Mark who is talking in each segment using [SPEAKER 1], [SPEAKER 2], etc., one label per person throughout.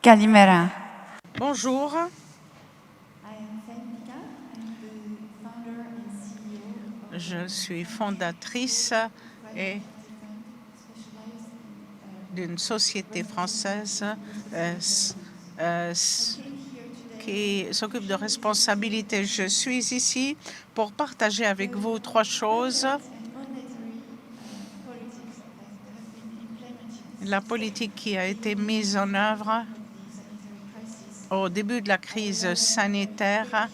[SPEAKER 1] Kalimera.
[SPEAKER 2] Bonjour, je suis fondatrice et d'une société française qui s'occupe de responsabilité. Je suis ici pour partager avec vous trois choses. La politique qui a été mise en œuvre au début de la crise sanitaire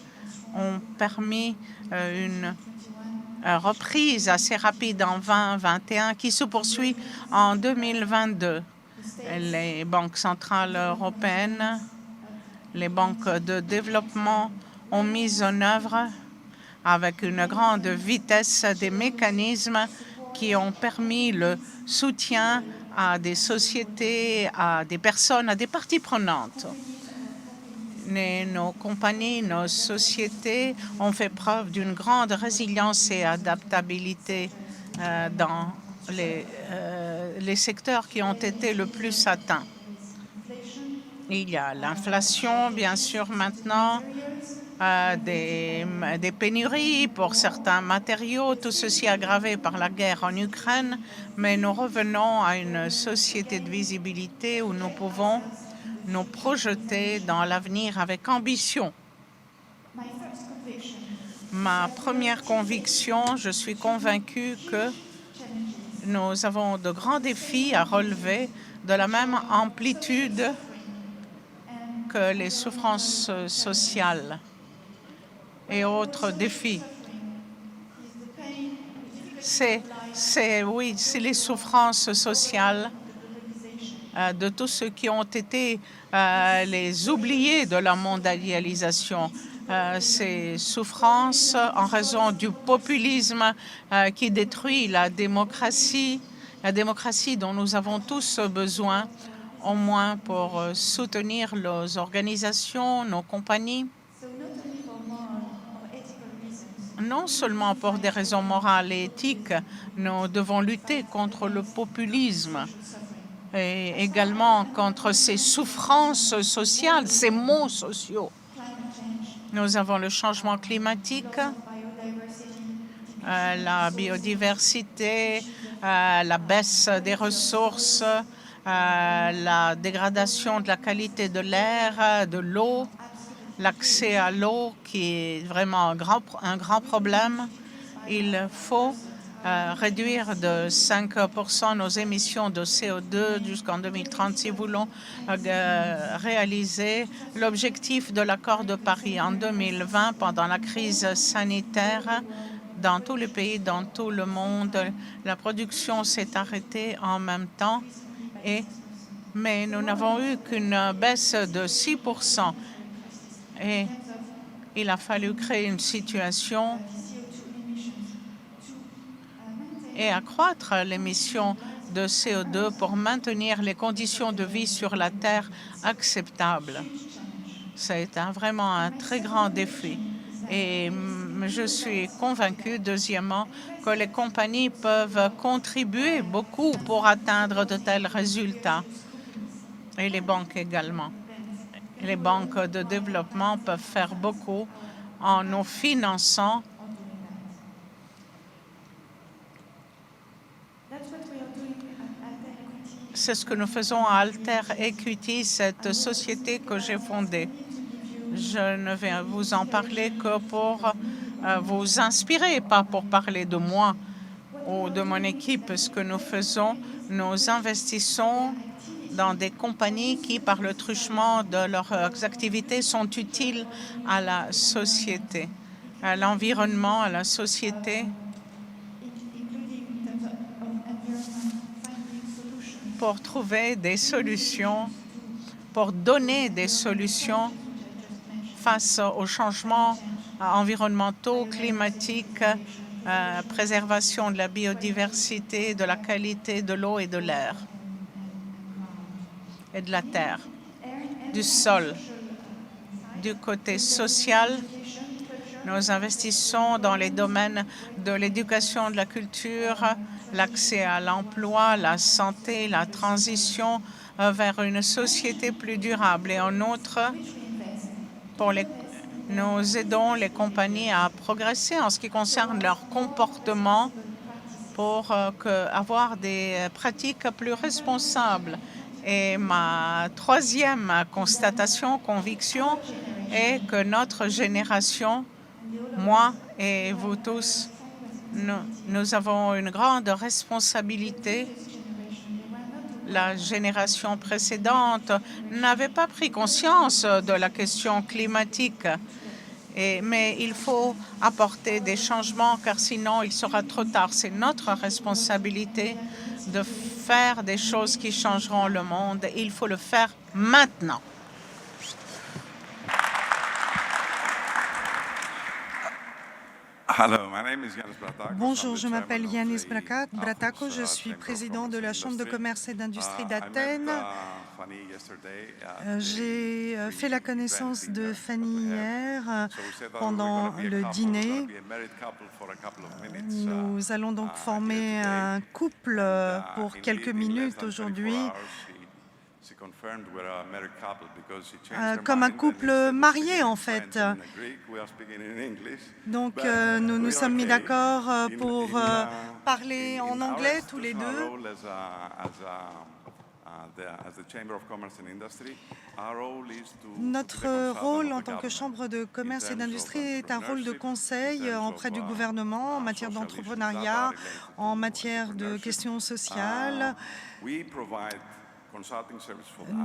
[SPEAKER 2] ont permis une reprise assez rapide en 2021 qui se poursuit en 2022. Les banques centrales européennes, les banques de développement ont mis en œuvre avec une grande vitesse des mécanismes qui ont permis le soutien à des sociétés, à des personnes, à des parties prenantes. Nos compagnies, nos sociétés ont fait preuve d'une grande résilience et adaptabilité dans les secteurs qui ont été le plus atteints. Il y a l'inflation, bien sûr, maintenant, des pénuries pour certains matériaux, tout ceci aggravé par la guerre en Ukraine, mais nous revenons à une société de visibilité où nous pouvons nous projeter dans l'avenir avec ambition. Ma première conviction, je suis convaincue que nous avons de grands défis à relever de la même amplitude que les souffrances sociales et autres défis. C'est les souffrances sociales de tous ceux qui ont été les oubliés de la mondialisation. Ces souffrances en raison du populisme qui détruit la démocratie dont nous avons tous besoin, au moins pour soutenir nos organisations, nos compagnies. Non seulement pour des raisons morales et éthiques, nous devons lutter contre le populisme et également contre ces souffrances sociales, ces maux sociaux. Nous avons le changement climatique, la biodiversité, la baisse des ressources, la dégradation de la qualité de l'air, de l'eau, l'accès à l'eau qui est vraiment un grand problème. Il faut réduire de 5% nos émissions de CO2 jusqu'en 2030 si nous voulons réaliser l'objectif de l'accord de Paris en 2020 pendant la crise sanitaire. Dans tous les pays, dans tout le monde, la production s'est arrêtée en même temps, mais nous n'avons eu qu'une baisse de 6%. Et il a fallu créer une situation et accroître l'émission de CO2 pour maintenir les conditions de vie sur la Terre acceptables. C'est vraiment un très grand défi. Et je suis convaincue, deuxièmement, que les compagnies peuvent contribuer beaucoup pour atteindre de tels résultats. Et les banques également. Les banques de développement peuvent faire beaucoup en nous finançant. C'est ce que nous faisons à Alter Equity, cette société que j'ai fondée. Je ne vais vous en parler que pour vous inspirer, pas pour parler de moi ou de mon équipe. Ce que nous faisons, nous investissons dans des compagnies qui, par le truchement de leurs activités, sont utiles à la société, à l'environnement, à la société, pour trouver des solutions, pour donner des solutions face aux changements environnementaux, climatiques, préservation de la biodiversité, de la qualité de l'eau et de l'air et de la terre, du sol. Du côté social, nous investissons dans les domaines de l'éducation, de la culture, l'accès à l'emploi, la santé, la transition vers une société plus durable. Et en outre, nous aidons les compagnies à progresser en ce qui concerne leur comportement pour avoir des pratiques plus responsables. Et ma troisième conviction est que notre génération, moi et vous tous, nous avons une grande responsabilité. La génération précédente n'avait pas pris conscience de la question climatique. Mais il faut apporter des changements car sinon il sera trop tard. C'est notre responsabilité de faire des choses qui changeront le monde. Il faut le faire maintenant.
[SPEAKER 1] Bonjour, je m'appelle Yanis Bratako, je suis président de la Chambre de commerce et d'industrie d'Athènes. J'ai fait la connaissance de Fanny hier pendant le dîner. Nous allons donc former un couple pour quelques minutes aujourd'hui. Comme un couple marié, en fait. Donc, nous nous sommes mis d'accord pour parler en anglais tous les deux. Notre rôle en tant que Chambre de commerce et d'industrie est un rôle de conseil auprès du gouvernement en matière d'entrepreneuriat, en matière de questions sociales.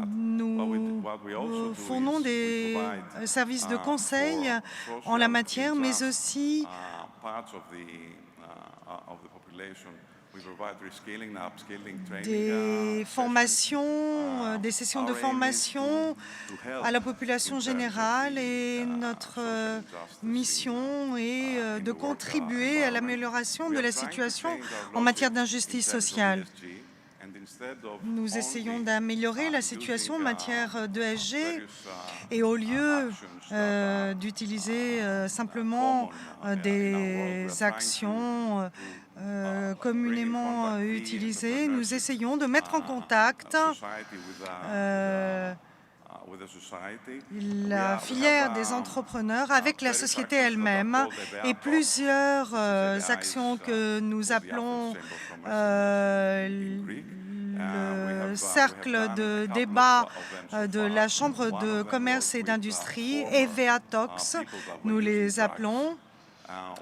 [SPEAKER 1] Nous fournons des services de conseil en la matière, mais aussi des formations, des sessions de formation à la population générale, et notre mission est de contribuer à l'amélioration de la situation en matière d'injustice sociale. Nous essayons d'améliorer la situation en matière d'ESG et au lieu d'utiliser simplement des actions communément utilisées, nous essayons de mettre en contact la filière des entrepreneurs avec la société elle-même, et plusieurs actions que nous appelons le cercle de débat de la Chambre de commerce et d'industrie, EVA Talks, nous les appelons.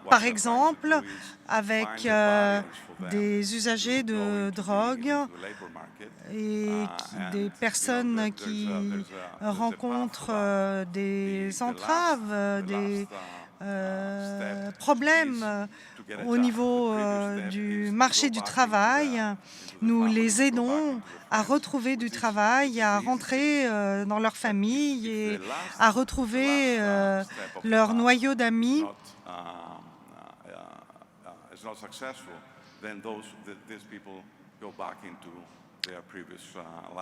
[SPEAKER 1] Par exemple, avec des usagers de drogue et des personnes qui rencontrent des entraves, des problèmes au niveau du marché du travail. Nous les aidons à retrouver du travail, à rentrer dans leur famille et à retrouver leur noyau d'amis.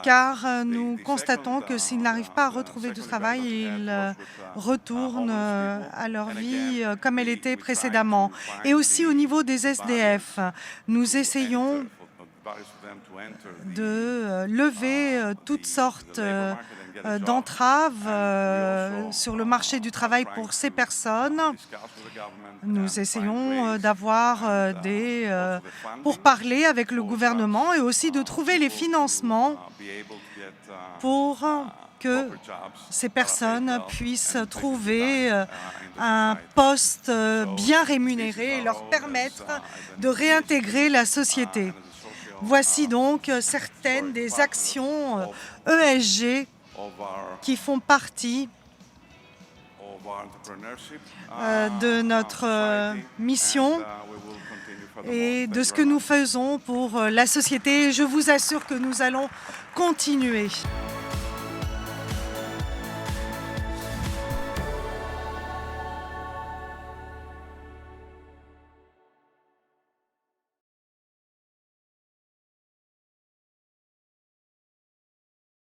[SPEAKER 1] Car nous constatons que s'ils n'arrivent pas à retrouver du travail, ils retournent à leur vie comme elle était précédemment. Et aussi au niveau des SDF, nous essayons de lever toutes sortes d'entraves sur le marché du travail pour ces personnes. Nous essayons d'avoir des pourparlers avec le gouvernement et aussi de trouver les financements pour que ces personnes puissent trouver un poste bien rémunéré et leur permettre de réintégrer la société. Voici donc certaines des actions ESG qui font partie de notre mission et de ce que nous faisons pour la société. Je vous assure que nous allons continuer.